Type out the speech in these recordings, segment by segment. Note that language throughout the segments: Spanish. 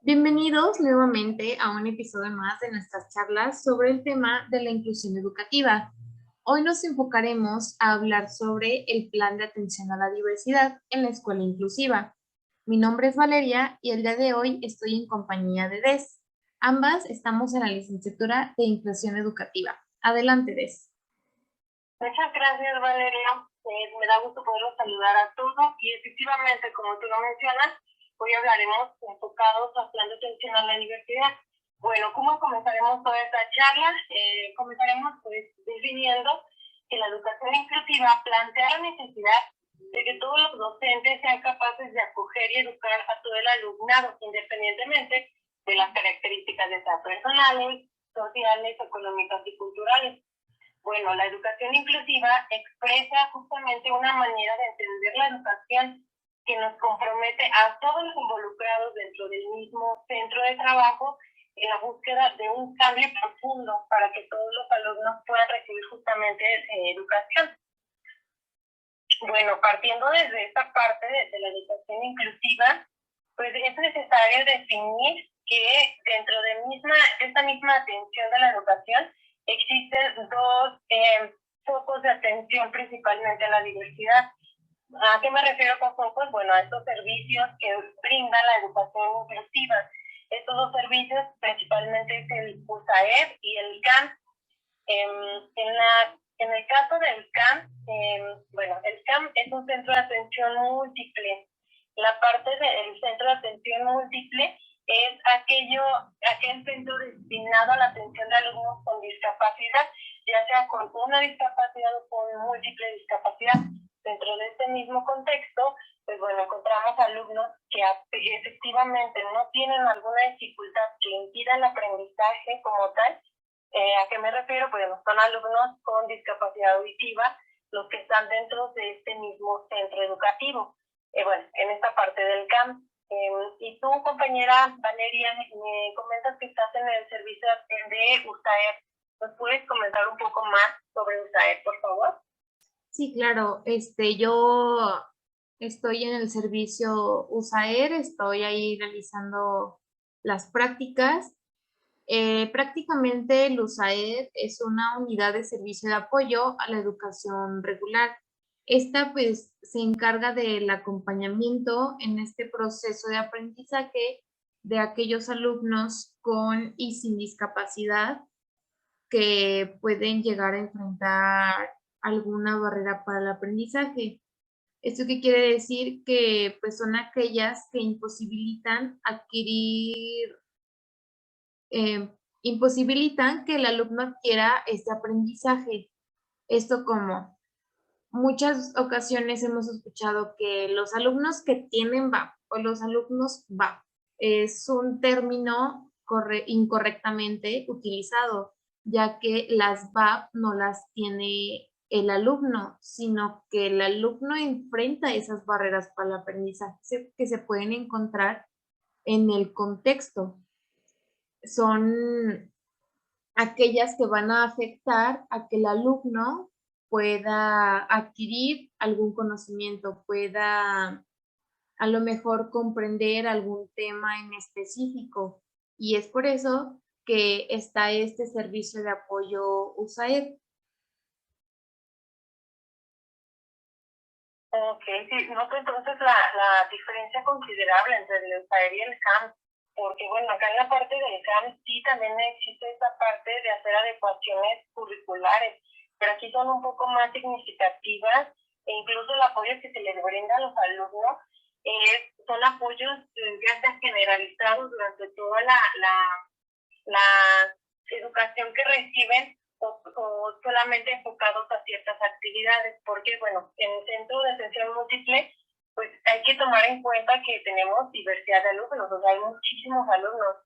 Bienvenidos nuevamente a un episodio más de nuestras charlas sobre el tema de la inclusión educativa. Hoy nos enfocaremos a hablar sobre el plan de atención a la diversidad en la escuela inclusiva. Mi nombre es Valeria y el día de hoy estoy en compañía de Des. Ambas estamos en la licenciatura de inclusión educativa. Adelante, Des. Muchas gracias, Valeria. Me da gusto poderlos saludar a todos y efectivamente, como tú lo mencionas, hoy hablaremos enfocados al plan de atención a la diversidad. Bueno, ¿cómo comenzaremos toda esta charla? Comenzaremos definiendo que la educación inclusiva plantea la necesidad de que todos los docentes sean capaces de acoger y educar a todo el alumnado, independientemente de las características de ser personales, sociales, económicas y culturales. Bueno, la educación inclusiva expresa justamente una manera de entender la educación que nos compromete a todos los involucrados dentro del mismo centro de trabajo en la búsqueda de un cambio profundo para que todos los alumnos puedan recibir justamente educación. Bueno, partiendo desde esta parte de la educación inclusiva, pues es necesario definir que dentro de esta misma atención de la educación existen dos focos de atención principalmente a la diversidad. ¿A qué me refiero con focos? Bueno, a estos servicios que brinda la educación inclusiva. Estos dos servicios principalmente es el USAED y el CAM. En el caso del CAM, bueno, el CAM es un centro de atención múltiple. La parte del centro de atención múltiple es aquel centro destinado a la atención de alumnos con discapacidad, ya sea con una discapacidad o con múltiple discapacidad. Dentro de este mismo contexto, pues bueno, encontramos alumnos que efectivamente no tienen alguna dificultad que impida el aprendizaje como tal. ¿A qué me refiero? Pues son alumnos con discapacidad auditiva los que están dentro de este mismo centro educativo. Bueno, en esta parte del CAM. Y tú, compañera Valeria, me comentas que estás en el servicio de USAED. ¿Nos puedes comentar un poco más sobre USAED, por favor? Sí, claro. Yo estoy en el servicio USAER, estoy ahí realizando las prácticas. Prácticamente el USAED es una unidad de servicio de apoyo a la educación regular. Esta pues se encarga del acompañamiento en este proceso de aprendizaje de aquellos alumnos con y sin discapacidad que pueden llegar a enfrentar alguna barrera para el aprendizaje. ¿Esto qué quiere decir? Que pues son aquellas que imposibilitan que el alumno adquiera este aprendizaje. Esto como muchas ocasiones hemos escuchado que los alumnos que tienen VAP o los alumnos VAP es un término incorrectamente utilizado, ya que las VAP no las tiene el alumno, sino que el alumno enfrenta esas barreras para el aprendizaje que se pueden encontrar en el contexto. Son aquellas que van a afectar a que el alumno pueda adquirir algún conocimiento, pueda a lo mejor comprender algún tema en específico. Y es por eso que está este servicio de apoyo USAID. Ok, sí, noto entonces la diferencia considerable entre el USAED y el CAM, porque bueno, acá en la parte del CAM sí también existe esta parte de hacer adecuaciones curriculares, pero aquí son un poco más significativas e incluso el apoyo que se les brinda a los alumnos son apoyos ya sea generalizados durante toda la educación que reciben o solamente enfocados a ciertas actividades, porque bueno, en el centro de atención múltiple, pues hay que tomar en cuenta que tenemos diversidad de alumnos, o sea, hay muchísimos alumnos.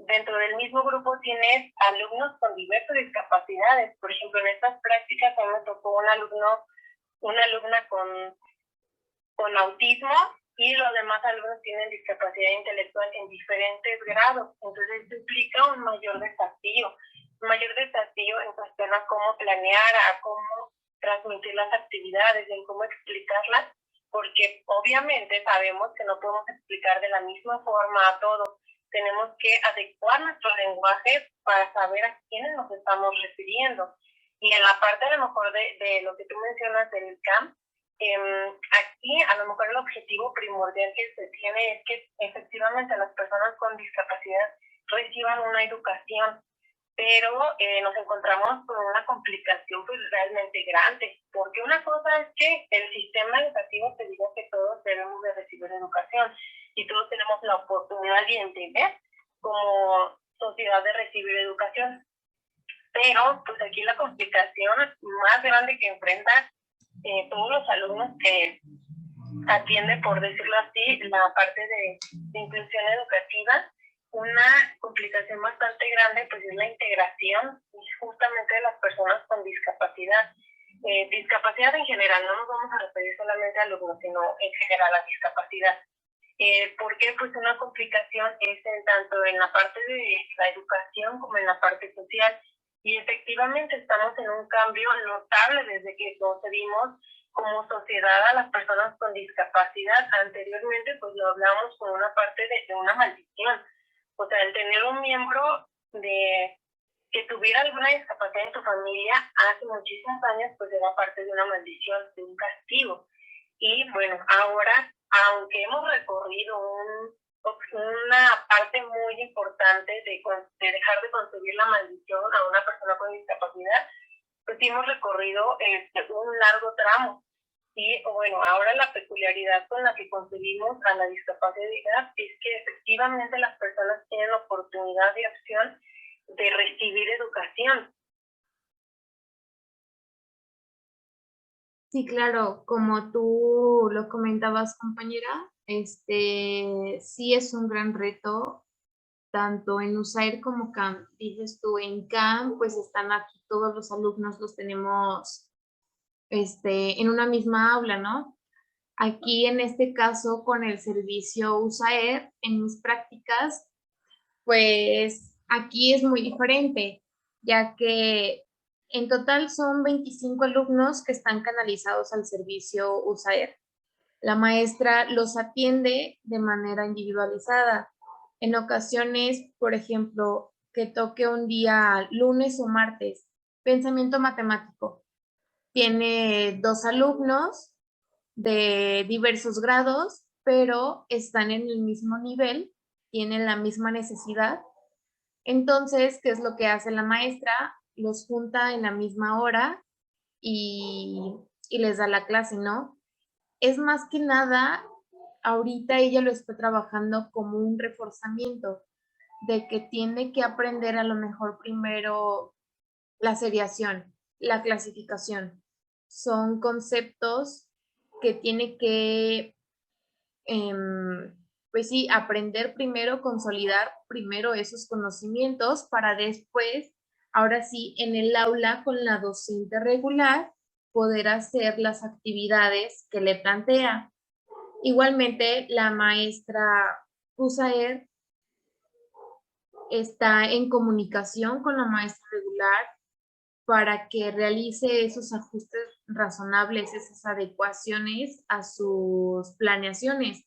Dentro del mismo grupo tienes alumnos con diversas discapacidades. Por ejemplo, en estas prácticas a mí me tocó una alumna con autismo y los demás alumnos tienen discapacidad intelectual en diferentes grados. Entonces, esto implica un mayor desafío en cuestión a cómo planear, a cómo transmitir las actividades, en cómo explicarlas porque obviamente sabemos que no podemos explicar de la misma forma a todos. Tenemos que adecuar nuestro lenguaje para saber a quiénes nos estamos refiriendo. Y en la parte a lo mejor de lo que tú mencionas del CAM, aquí a lo mejor el objetivo primordial que se tiene es que efectivamente las personas con discapacidad reciban una educación, pero nos encontramos con una complicación pues realmente grande, porque una cosa es que el sistema educativo te diga que todos debemos de recibir educación y todos tenemos la oportunidad y el deber como sociedad de recibir educación, pero pues aquí la complicación más grande que enfrentan todos los alumnos que atienden, por decirlo así, la parte de inclusión educativa, una complicación bastante grande pues es la integración justamente de las personas con discapacidad. Discapacidad en general, no nos vamos a referir solamente a alumnos, sino en general a discapacidad. Porque pues una complicación es tanto en la parte de la educación como en la parte social. Y efectivamente estamos en un cambio notable desde que concebimos como sociedad a las personas con discapacidad. Anteriormente pues lo hablamos con una parte de una maldición. O sea, el tener un miembro que tuviera alguna discapacidad en tu familia hace muchísimos años pues era parte de una maldición, de un castigo. Y bueno, ahora, aunque hemos recorrido una parte muy importante de dejar de concebir la maldición a una persona con discapacidad, pues sí hemos recorrido un largo tramo. Y bueno, ahora la peculiaridad con la que concebimos a la discapacidad es que efectivamente las personas tienen oportunidad y opción de recibir educación. Sí, claro, como tú lo comentabas, compañera, sí es un gran reto, tanto en USAIR como CAM. Dices tú, en CAM, pues están aquí todos los alumnos, los tenemos en una misma aula, ¿no? Aquí en este caso con el servicio USAER, en mis prácticas, pues aquí es muy diferente, ya que en total son 25 alumnos que están canalizados al servicio USAER. La maestra los atiende de manera individualizada. En ocasiones, por ejemplo, que toque un día lunes o martes, pensamiento matemático. Tiene 2 alumnos de diversos grados, pero están en el mismo nivel, tienen la misma necesidad. Entonces, ¿qué es lo que hace la maestra? Los junta en la misma hora y les da la clase, ¿no? Es más que nada, ahorita ella lo está trabajando como un reforzamiento de que tiene que aprender a lo mejor primero la seriación, la clasificación. Son conceptos que tiene que, pues sí, aprender primero, consolidar primero esos conocimientos para después, ahora sí, en el aula con la docente regular, poder hacer las actividades que le plantea. Igualmente, la maestra Usaer está en comunicación con la maestra regular para que realice esos ajustes razonables, esas adecuaciones a sus planeaciones.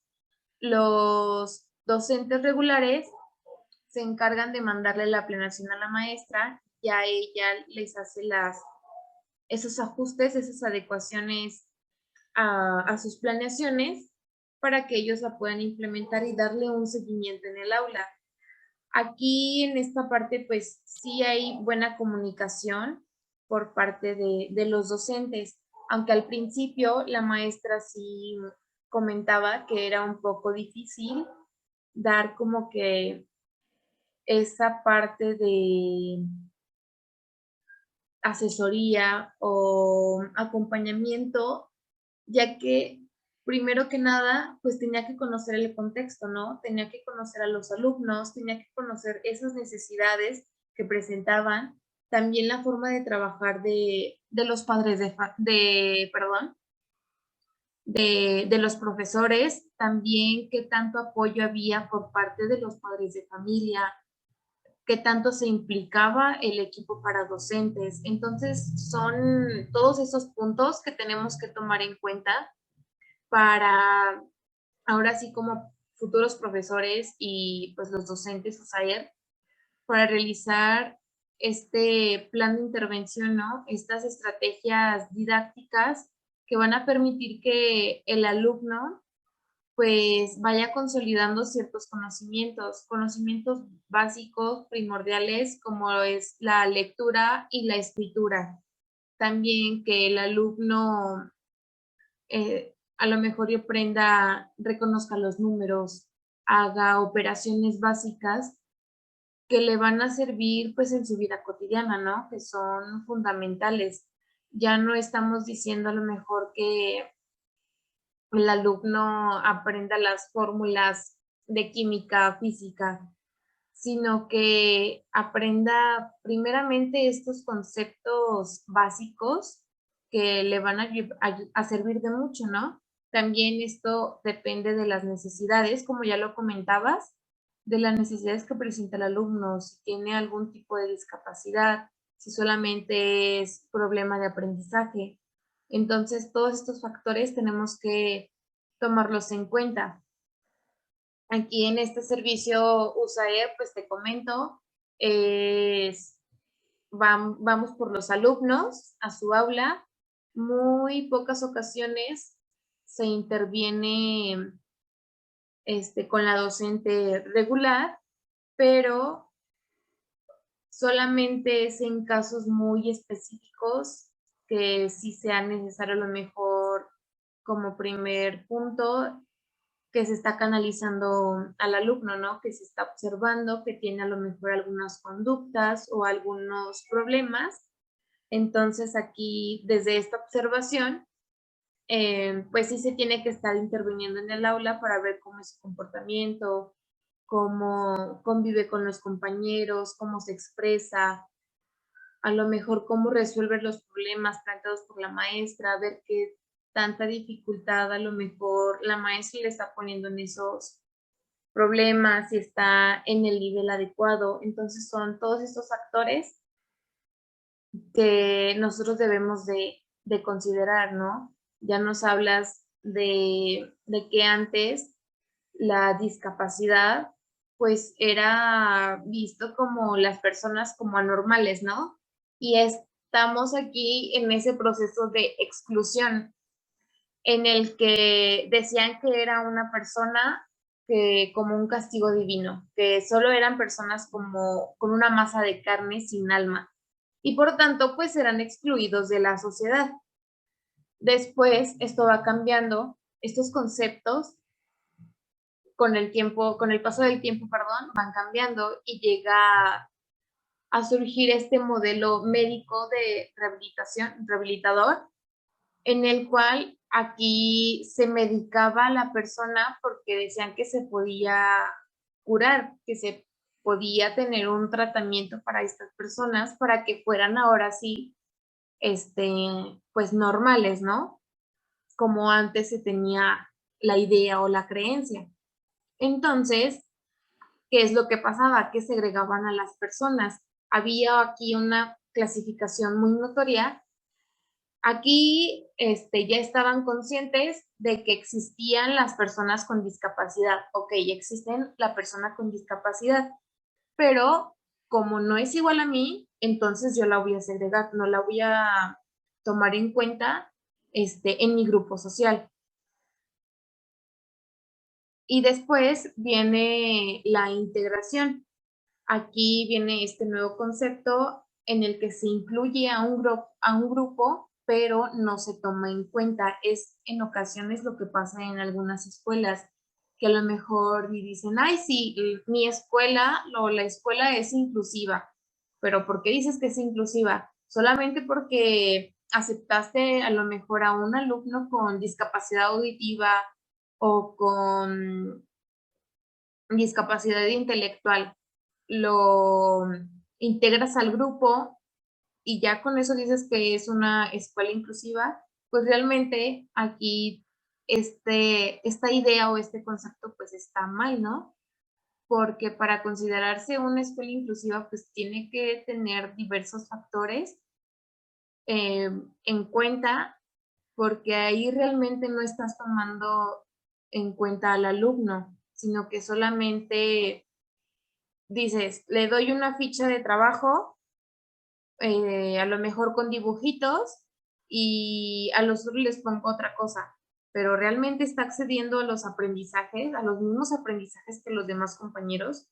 Los docentes regulares se encargan de mandarle la planeación a la maestra, ya ella les hace esos ajustes, esas adecuaciones a sus planeaciones para que ellos la puedan implementar y darle un seguimiento en el aula. Aquí en esta parte, pues sí hay buena comunicación por parte de los docentes, aunque al principio la maestra sí comentaba que era un poco difícil dar como que esa parte de asesoría o acompañamiento, ya que primero que nada, pues tenía que conocer el contexto, ¿no? Tenía que conocer a los alumnos, tenía que conocer esas necesidades que presentaban, también la forma de trabajar de los padres de los profesores, también qué tanto apoyo había por parte de los padres de familia, qué tanto se implicaba el equipo para docentes. Entonces, son todos esos puntos que tenemos que tomar en cuenta para, ahora sí como futuros profesores y pues los docentes o SAER, para realizar este plan de intervención, ¿no? Estas estrategias didácticas que van a permitir que el alumno pues vaya consolidando ciertos conocimientos básicos, primordiales, como es la lectura y la escritura. También que el alumno a lo mejor aprenda, reconozca los números, haga operaciones básicas que le van a servir pues en su vida cotidiana, ¿no? Que son fundamentales. Ya no estamos diciendo a lo mejor que el alumno aprenda las fórmulas de química, física, sino que aprenda primeramente estos conceptos básicos que le van a servir de mucho, ¿no? También esto depende de las necesidades, como ya lo comentabas, de las necesidades que presenta el alumno, si tiene algún tipo de discapacidad, si solamente es problema de aprendizaje. Entonces, todos estos factores tenemos que tomarlos en cuenta. Aquí en este servicio USAER, pues te comento, vamos por los alumnos a su aula. Muy pocas ocasiones se interviene con la docente regular, pero solamente es en casos muy específicos que sí sea necesario a lo mejor como primer punto que se está canalizando al alumno, ¿no? Que se está observando, que tiene a lo mejor algunas conductas o algunos problemas. Entonces aquí, desde esta observación, pues sí se tiene que estar interviniendo en el aula para ver cómo es su comportamiento, cómo convive con los compañeros, cómo se expresa, a lo mejor cómo resuelve los problemas planteados por la maestra, ver qué tanta dificultad a lo mejor la maestra le está poniendo en esos problemas, si está en el nivel adecuado. Entonces son todos estos factores que nosotros debemos de considerar, ¿no? Ya nos hablas de que antes la discapacidad pues era visto como las personas como anormales, ¿no? Y estamos aquí en ese proceso de exclusión en el que decían que era una persona que como un castigo divino, que solo eran personas como con una masa de carne sin alma y por tanto pues eran excluidos de la sociedad. Después esto va cambiando, estos conceptos con el tiempo, con el paso del tiempo, perdón, van cambiando y llega a surgir este modelo médico de rehabilitación, rehabilitador, en el cual aquí se medicaba a la persona porque decían que se podía curar, que se podía tener un tratamiento para estas personas para que fueran ahora sí, pues normales, ¿no? Como antes se tenía la idea o la creencia. Entonces, ¿qué es lo que pasaba? Que segregaban a las personas. Había aquí una clasificación muy notoria. Aquí ya estaban conscientes de que existían las personas con discapacidad. Ok, existen la persona con discapacidad, pero como no es igual a mí, entonces yo la voy a segregar, no la voy a tomar en cuenta en mi grupo social. Y después viene la integración. Aquí viene este nuevo concepto en el que se incluye a un grupo, pero no se toma en cuenta. Es en ocasiones lo que pasa en algunas escuelas, que a lo mejor dicen, ay, sí, mi escuela o la escuela es inclusiva, pero ¿por qué dices que es inclusiva? Solamente porque aceptaste a lo mejor a un alumno con discapacidad auditiva o con discapacidad intelectual, lo integras al grupo y ya con eso dices que es una escuela inclusiva, pues realmente aquí esta idea o este concepto pues está mal, ¿no? Porque para considerarse una escuela inclusiva pues tiene que tener diversos factores en cuenta porque ahí realmente no estás tomando en cuenta al alumno, sino que solamente dices, le doy una ficha de trabajo, a lo mejor con dibujitos, y a los otros les pongo otra cosa, pero realmente está accediendo a los aprendizajes, a los mismos aprendizajes que los demás compañeros.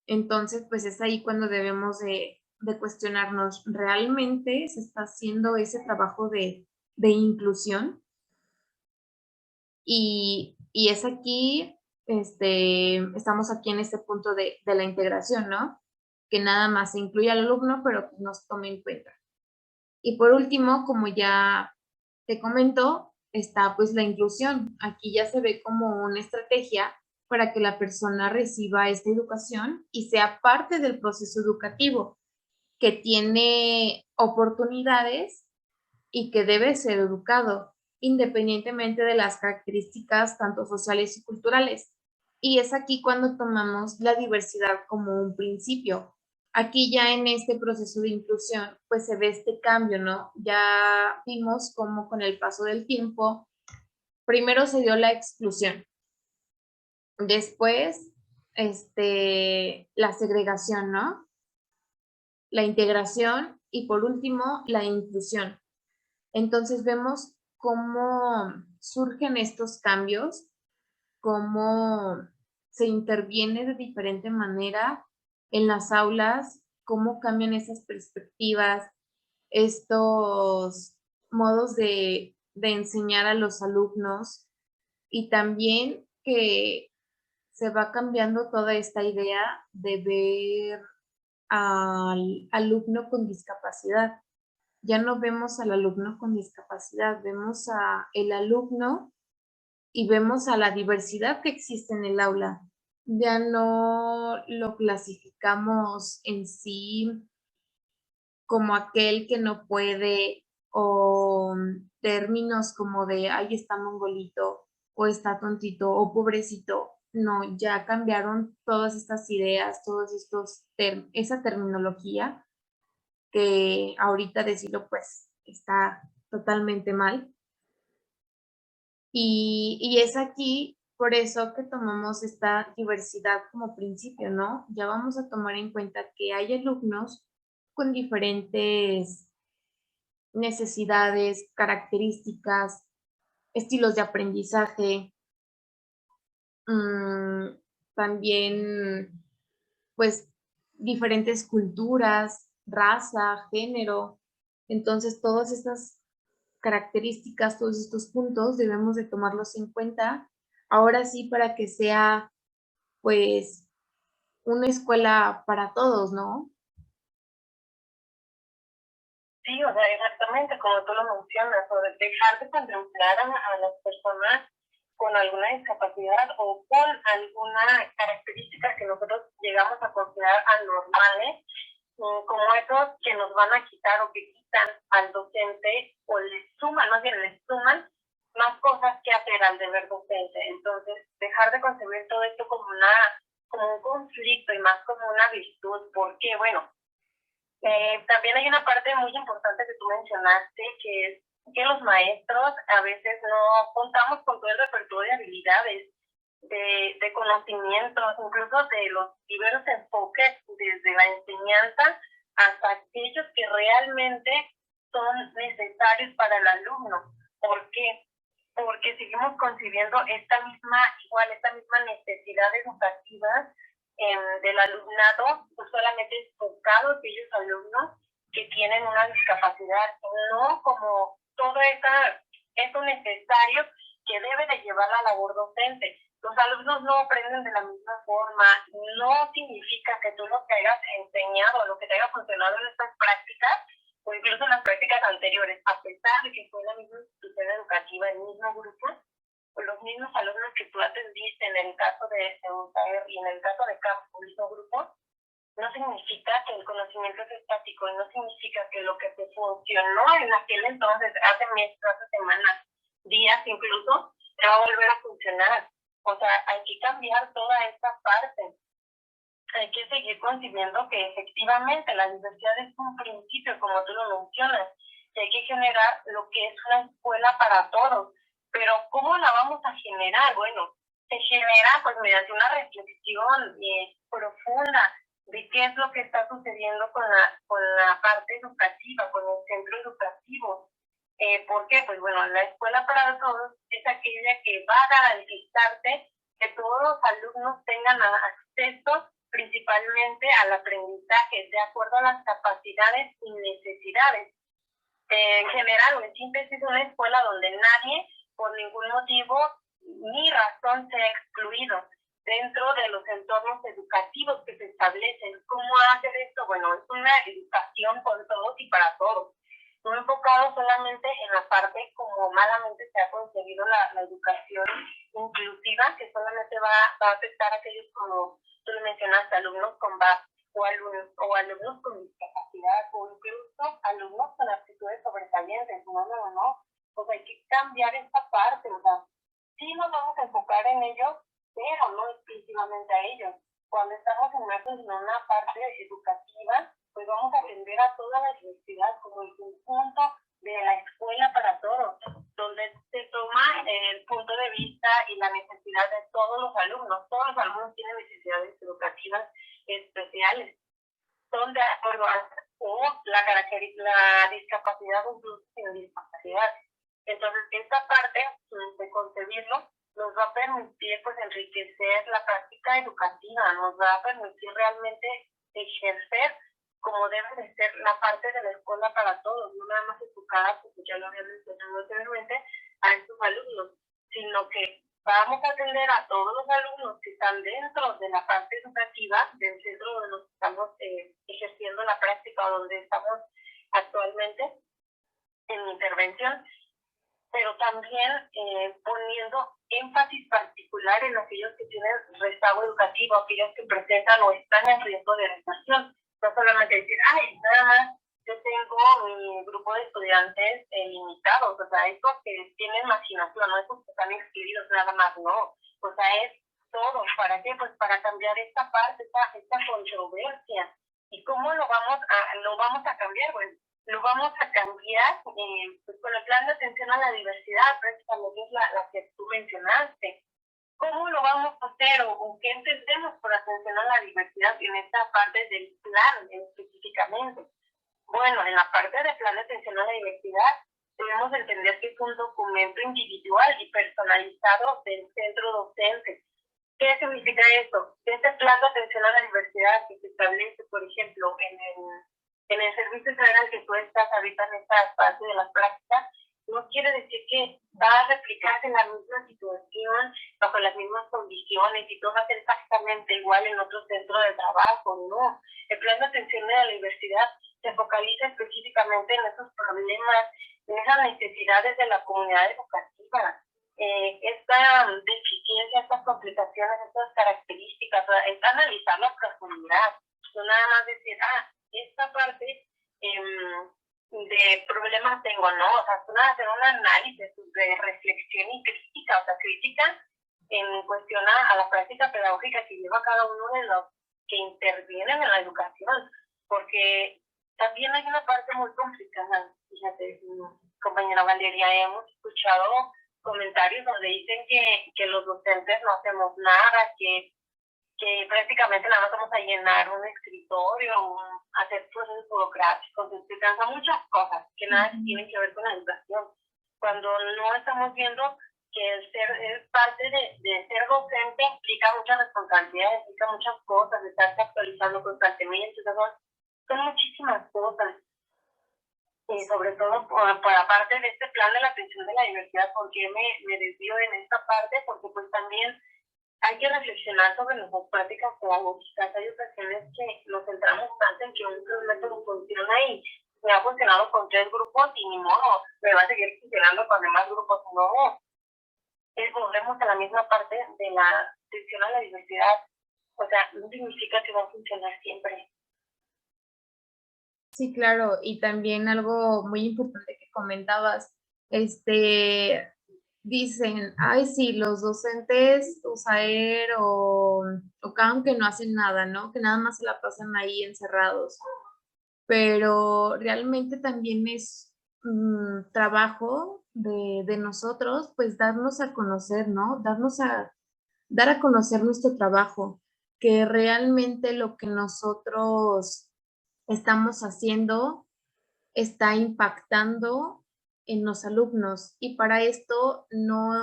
Entonces, pues es ahí cuando debemos de cuestionarnos, ¿realmente se está haciendo ese trabajo de inclusión? Y es aquí, estamos aquí en este punto de la integración, ¿no? Que nada más se incluye al alumno, pero pues no se tome en cuenta. Y por último, como ya te comento, está pues la inclusión. Aquí ya se ve como una estrategia para que la persona reciba esta educación y sea parte del proceso educativo, que tiene oportunidades y que debe ser educado, independientemente de las características tanto sociales y culturales. Y es aquí cuando tomamos la diversidad como un principio. Aquí ya en este proceso de inclusión, pues se ve este cambio, ¿no? Ya vimos cómo con el paso del tiempo, primero se dio la exclusión, después, la segregación, ¿no? La integración y por último, la inclusión. Entonces vemos cómo surgen estos cambios, cómo se interviene de diferente manera en las aulas, cómo cambian esas perspectivas, estos modos de enseñar a los alumnos y también que se va cambiando toda esta idea de ver al alumno con discapacidad. Ya no vemos al alumno con discapacidad, vemos a el alumno y vemos a la diversidad que existe en el aula. Ya no lo clasificamos en sí como aquel que no puede o términos como de, ay, está mongolito o está tontito o pobrecito. No, ya cambiaron todas estas ideas, todos estos, esa terminología que ahorita decirlo pues está totalmente mal. Y es aquí por eso que tomamos esta diversidad como principio, ¿no? Ya vamos a tomar en cuenta que hay alumnos con diferentes necesidades, características, estilos de aprendizaje, mm, también pues diferentes culturas, raza, género. Entonces, todas estas características, todos estos puntos debemos de tomarlos en cuenta. Ahora sí, para que sea, pues, una escuela para todos, ¿no? Sí, o sea, exactamente como tú lo mencionas, o de dejar de contemplar a las personas con alguna discapacidad o con alguna característica que nosotros llegamos a considerar anormales, como esos que nos van a quitar o que quitan al docente o le suman, más bien le suman más cosas que hacer al deber docente. Entonces, dejar de concebir todo esto como como un conflicto y más como una virtud, porque bueno, también hay una parte muy importante que tú mencionaste, que es que los maestros a veces no contamos con todo el repertorio de habilidades, de conocimientos, incluso de los diversos enfoques, desde la enseñanza hasta aquellos que realmente son necesarios para el alumno. ¿Por qué? Porque seguimos concibiendo esta misma necesidad educativa del alumnado, pues solamente enfocado a aquellos alumnos que tienen una discapacidad, no como todo eso necesario que debe de llevar la labor docente. Los alumnos no aprenden de la misma forma, no significa que tú lo que hayas enseñado, lo que te haya funcionado en estas prácticas, o incluso en las prácticas anteriores, a pesar de que fue la misma institución educativa, el mismo grupo, pues los mismos alumnos que tú atendiste en el caso de UNTAER y en el caso de Campo, el mismo grupo, no significa que el conocimiento es estático y no significa que lo que te funcionó en aquel entonces, hace meses, hace semanas, días incluso, te va a volver a funcionar. O sea, hay que cambiar toda esta parte. Hay que seguir concibiendo que efectivamente la diversidad es un principio, como tú lo mencionas, que hay que generar lo que es una escuela para todos. Pero ¿cómo la vamos a generar? Bueno, se genera pues mediante una reflexión profunda de qué es lo que está sucediendo con la parte educativa, con el centro educativo. ¿Por qué? Pues bueno, la escuela para todos es aquella que va a garantizarte que todos los alumnos tengan acceso principalmente al aprendizaje de acuerdo a las capacidades y necesidades. En general, en síntesis, una escuela donde nadie, por ningún motivo ni razón, sea excluido dentro de los entornos educativos que se establecen. ¿Cómo hacer esto? Bueno, es una educación con todos y para todos, no enfocado solamente en la parte como malamente se ha concebido la educación inclusiva, que solamente va a afectar a aquellos, como tú le mencionaste, alumnos con BAC o alumnos con discapacidad o incluso alumnos con aptitudes sobresalientes. No. Pues hay que cambiar esta parte, o sea, sí nos vamos a enfocar en ellos, pero no exclusivamente a ellos. Cuando estamos inmersos en una parte educativa, pues vamos a atender a toda la diversidad como el conjunto de la escuela para todos, donde se toma el punto de vista y la necesidad de todos los alumnos. Todos los alumnos tienen necesidades educativas especiales, son de acuerdo a la discapacidad o incluso sin discapacidad. Entonces, esta parte de concebirlo nos va a permitir pues enriquecer la práctica educativa, nos va a permitir realmente ejercer como debe de ser la parte de la escuela para todos, no nada más enfocada, como ya lo había mencionado anteriormente, a estos alumnos, sino que vamos a atender a todos los alumnos que están dentro de la parte educativa del centro donde nos estamos ejerciendo la práctica o donde estamos actualmente en intervención, pero también poniendo énfasis particular en aquellos que tienen rezago educativo, aquellos que presentan o están en riesgo de regresación. No solamente decir, ay, nada más yo tengo mi grupo de estudiantes limitados, o sea, estos que tienen marginación, no esos que están excluidos, nada más, no. O sea, es todo. ¿Para qué? Pues para cambiar esta parte, esta controversia. ¿Y cómo lo vamos a cambiar? Bueno, lo vamos a cambiar pues con el plan de atención a la diversidad, prácticamente es la que tú mencionaste. ¿Cómo lo vamos a hacer o qué entendemos por atención a la diversidad en esta parte del plan específicamente? Bueno, en la parte del plan de atención a la diversidad debemos entender que es un documento individual y personalizado del centro docente. ¿Qué significa esto? Este plan de atención a la diversidad que se establece, por ejemplo, en el servicio federal que tú estás ahorita en esta parte de las prácticas, no quiere decir que va a replicarse la misma situación, bajo las mismas condiciones y todo va a ser exactamente igual en otro centro de trabajo, no. El plan de atención a la diversidad se focaliza específicamente en esos problemas, en esas necesidades de la comunidad educativa, esta deficiencia, estas complicaciones, estas características, es analizarlo a profundidad, no nada más decir, esta parte de problemas tengo, ¿no? O sea, hacer un análisis de reflexión y crítica, o sea, crítica en cuestión a la práctica pedagógica que lleva cada uno de los que intervienen en la educación, porque también hay una parte muy complicada, fíjate, compañera Valeria, hemos escuchado comentarios donde dicen que los docentes no hacemos nada, que prácticamente nada más vamos a llenar un escritorio, hacer procesos burocráticos, explicando muchas cosas que nada tienen que ver con la educación. Cuando no estamos viendo que el ser parte de ser docente implica mucha responsabilidad, implica muchas cosas, estarse actualizando constantemente, son muchísimas cosas. Y sobre todo por aparte de este plan de la atención de la diversidad, ¿por qué me desvío en esta parte? Porque pues también hay que reflexionar sobre nuestras prácticas pedagógicas. Hay ocasiones que nos centramos tanto en que un método funciona y me ha funcionado con 3 grupos y ni modo, me va a seguir funcionando con demás grupos. No, volvemos a la misma parte de la atención a la diversidad. O sea, no significa que va a funcionar siempre. Sí, claro, y también algo muy importante que comentabas, dicen, ay, sí, los docentes USAER o CAM que no hacen nada, ¿no? Que nada más se la pasan ahí encerrados. Pero realmente también es trabajo de nosotros, pues darnos a conocer, ¿no? Dar a conocer nuestro trabajo, que realmente lo que nosotros estamos haciendo está impactando en los alumnos. Y para esto no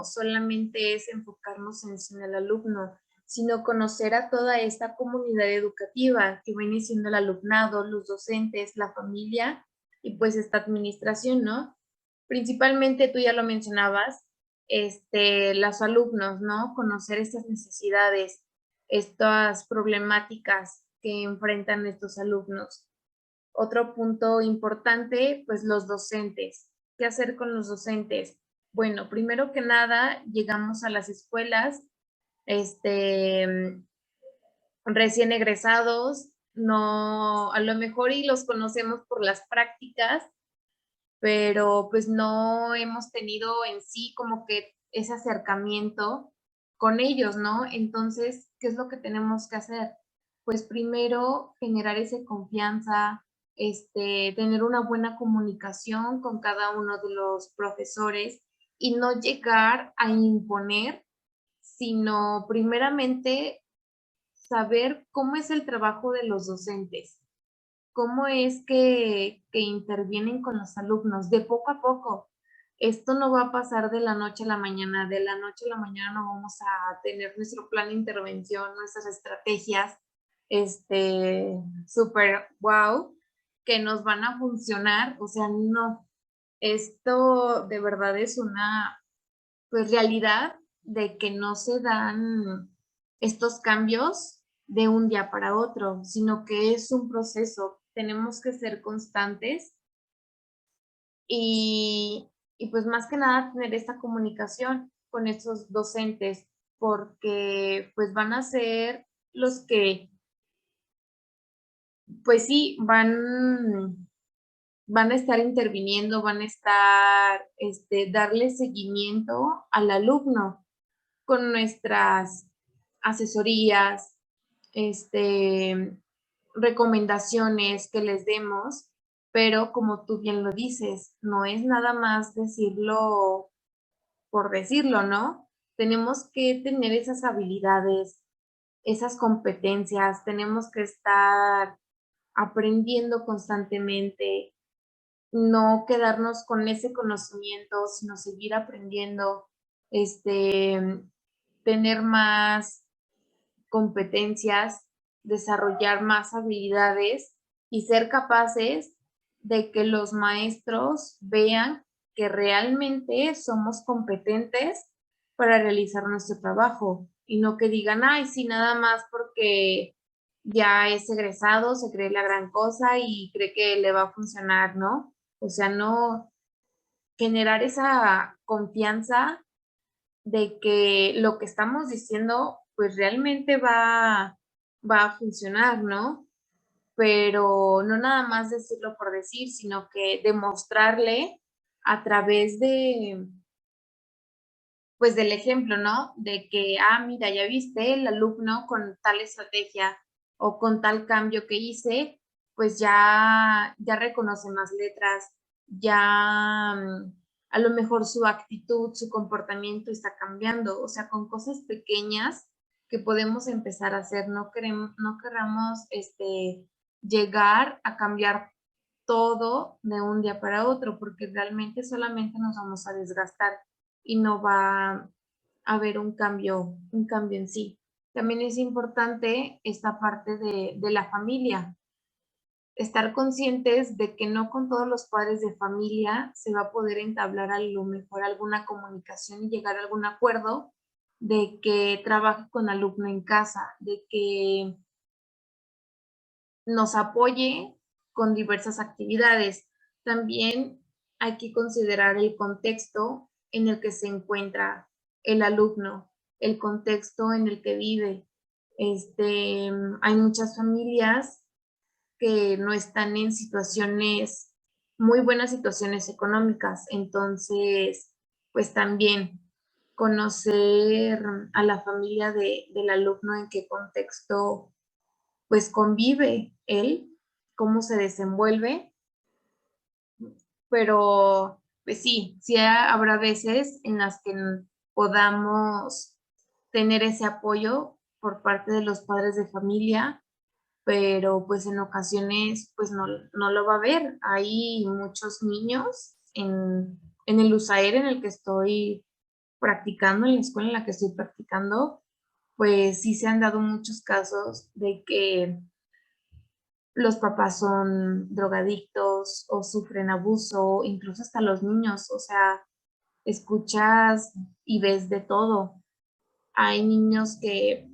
solamente es enfocarnos en el alumno, sino conocer a toda esta comunidad educativa que viene siendo el alumnado, los docentes, la familia y pues esta administración, ¿no? Principalmente, tú ya lo mencionabas, los alumnos, ¿no? Conocer estas necesidades, estas problemáticas que enfrentan estos alumnos. Otro punto importante, pues los docentes. ¿Qué hacer con los docentes? Bueno, primero que nada, llegamos a las escuelas, recién egresados, no, a lo mejor y los conocemos por las prácticas, pero pues no hemos tenido en sí como que ese acercamiento con ellos, ¿no? Entonces, ¿qué es lo que tenemos que hacer? Pues primero generar esa confianza, tener una buena comunicación con cada uno de los profesores y no llegar a imponer, sino primeramente saber cómo es el trabajo de los docentes, cómo es que intervienen con los alumnos de poco a poco. Esto no va a pasar de la noche a la mañana, de la noche a la mañana no vamos a tener nuestro plan de intervención, nuestras estrategias, súper wow, que nos van a funcionar, o sea, no. Esto de verdad es una, pues, realidad de que no se dan estos cambios de un día para otro, sino que es un proceso. Tenemos que ser constantes y, pues más que nada tener esta comunicación con estos docentes, porque pues van a ser los que, pues sí, van a estar interviniendo, van a estar, darle seguimiento al alumno con nuestras asesorías, este, recomendaciones que les demos, pero como tú bien lo dices, no es nada más decirlo por decirlo, ¿no? Tenemos que tener esas habilidades, esas competencias, tenemos que estar aprendiendo constantemente, no quedarnos con ese conocimiento, sino seguir aprendiendo, tener más competencias, desarrollar más habilidades y ser capaces de que los maestros vean que realmente somos competentes para realizar nuestro trabajo y no que digan, ay, sí, nada más porque ya es egresado, se cree la gran cosa y cree que le va a funcionar, ¿no? O sea, no generar esa confianza de que lo que estamos diciendo, pues realmente va a funcionar, ¿no? Pero no nada más decirlo por decir, sino que demostrarle a través de, pues del ejemplo, ¿no? De que, mira, ya viste, el alumno con tal estrategia o con tal cambio que hice, pues ya reconoce más letras, ya a lo mejor su actitud, su comportamiento está cambiando, o sea, con cosas pequeñas que podemos empezar a hacer, no queramos llegar a cambiar todo de un día para otro, porque realmente solamente nos vamos a desgastar y no va a haber un cambio en sí. También es importante esta parte de la familia, estar conscientes de que no con todos los padres de familia se va a poder entablar a lo mejor alguna comunicación y llegar a algún acuerdo de que trabaje con alumno en casa, de que nos apoye con diversas actividades. También hay que considerar el contexto en el que se encuentra el alumno, el contexto en el que vive. Hay muchas familias que no están en situaciones, muy buenas situaciones económicas, entonces, pues también conocer a la familia del alumno en qué contexto pues convive él, cómo se desenvuelve pero pues sí habrá veces en las que podamos tener ese apoyo por parte de los padres de familia, pero pues en ocasiones pues no lo va a haber. Hay muchos niños en el USAER en el que estoy practicando, en la escuela en la que estoy practicando, pues sí se han dado muchos casos de que los papás son drogadictos o sufren abuso, incluso hasta los niños, o sea, escuchas y ves de todo. Hay niños que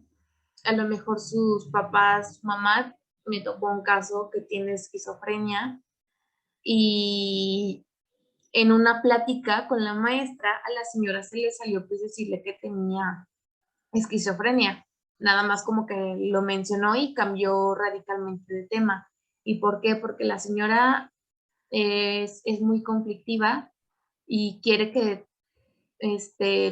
a lo mejor sus papás, su mamá, me tocó un caso que tiene esquizofrenia y en una plática con la maestra a la señora se le salió pues decirle que tenía esquizofrenia. Nada más como que lo mencionó y cambió radicalmente de tema. ¿Y por qué? Porque la señora es muy conflictiva y quiere que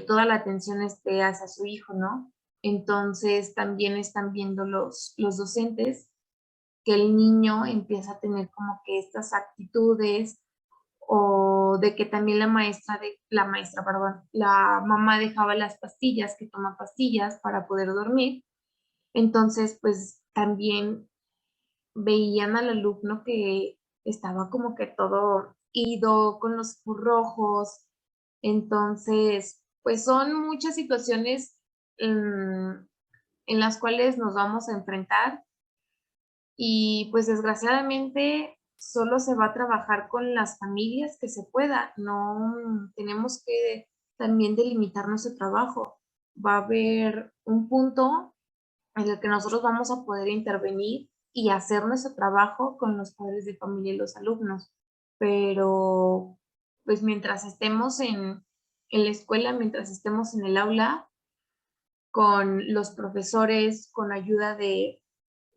toda la atención esté hacia su hijo, ¿no? Entonces también están viendo los docentes que el niño empieza a tener como que estas actitudes o de que también perdón, la mamá dejaba las pastillas, que toma pastillas para poder dormir. Entonces, pues también veían al alumno que estaba como que todo ido con los ojos rojos. Entonces, pues son muchas situaciones en las cuales nos vamos a enfrentar y pues desgraciadamente solo se va a trabajar con las familias que se pueda, no tenemos que también delimitar nuestro trabajo. Va a haber un punto en el que nosotros vamos a poder intervenir y hacer nuestro trabajo con los padres de familia y los alumnos, pero pues mientras estemos en la escuela, mientras estemos en el aula, con los profesores, con ayuda de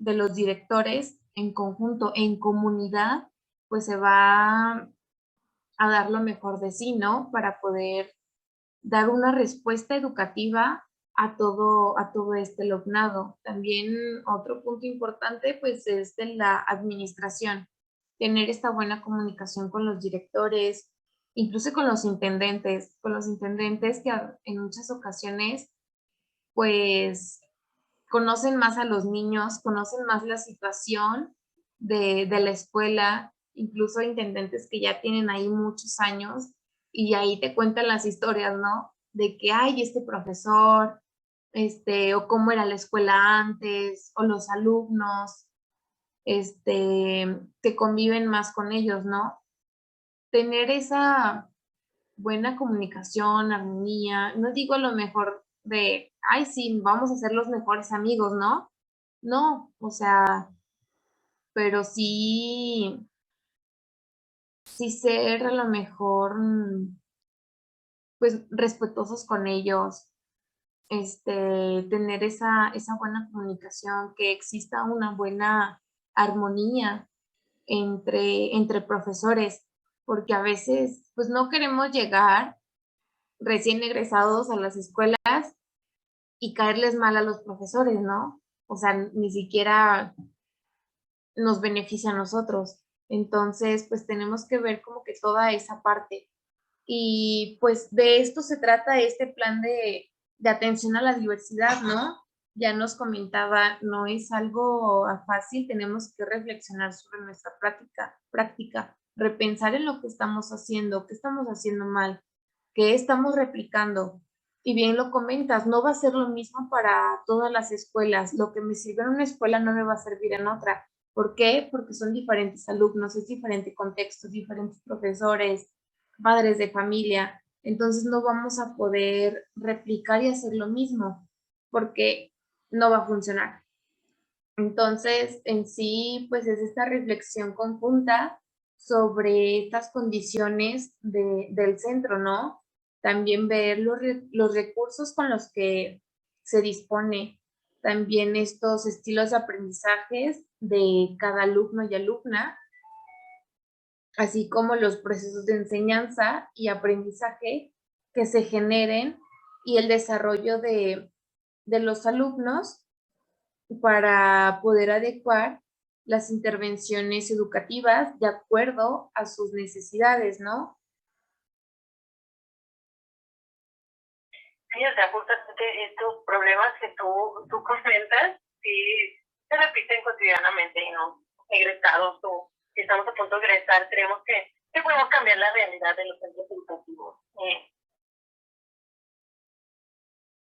los directores en conjunto, en comunidad, pues se va a dar lo mejor de sí, ¿no? Para poder dar una respuesta educativa a todo este alumnado. También otro punto importante, pues, es de la administración, tener esta buena comunicación con los directores, incluso con los intendentes que en muchas ocasiones, pues, conocen más a los niños, conocen más la situación de la escuela, incluso intendentes que ya tienen ahí muchos años y ahí te cuentan las historias, ¿no? De que hay este profesor, o cómo era la escuela antes, o los alumnos, que conviven más con ellos, ¿no? Tener esa buena comunicación, armonía, no digo lo mejor de, ay, sí, vamos a ser los mejores amigos, ¿no? No, o sea, pero sí ser a lo mejor, pues, respetuosos con ellos, tener esa buena comunicación, que exista una buena armonía entre profesores, porque a veces, pues, no queremos llegar recién egresados a las escuelas y caerles mal a los profesores, ¿no? O sea, ni siquiera nos beneficia a nosotros. Entonces, pues tenemos que ver como que toda esa parte. Y pues de esto se trata este plan de atención a la diversidad, ¿no? Ya nos comentaba, no es algo fácil, tenemos que reflexionar sobre nuestra práctica, repensar en lo que estamos haciendo, qué estamos haciendo mal, qué estamos replicando. Y bien lo comentas, no va a ser lo mismo para todas las escuelas. Lo que me sirve en una escuela no me va a servir en otra. ¿Por qué? Porque son diferentes alumnos, es diferente contexto, diferentes profesores, padres de familia. Entonces no vamos a poder replicar y hacer lo mismo porque no va a funcionar. Entonces, en sí, pues es esta reflexión conjunta sobre estas condiciones del centro, ¿no? También ver los recursos con los que se dispone, también estos estilos de aprendizajes de cada alumno y alumna, así como los procesos de enseñanza y aprendizaje que se generen y el desarrollo de los alumnos para poder adecuar las intervenciones educativas de acuerdo a sus necesidades, ¿no? Sí, o sea, justamente estos problemas que tú comentas, sí, se repiten cotidianamente y no egresados o si estamos a punto de egresar, creemos que podemos cambiar la realidad de los centros educativos.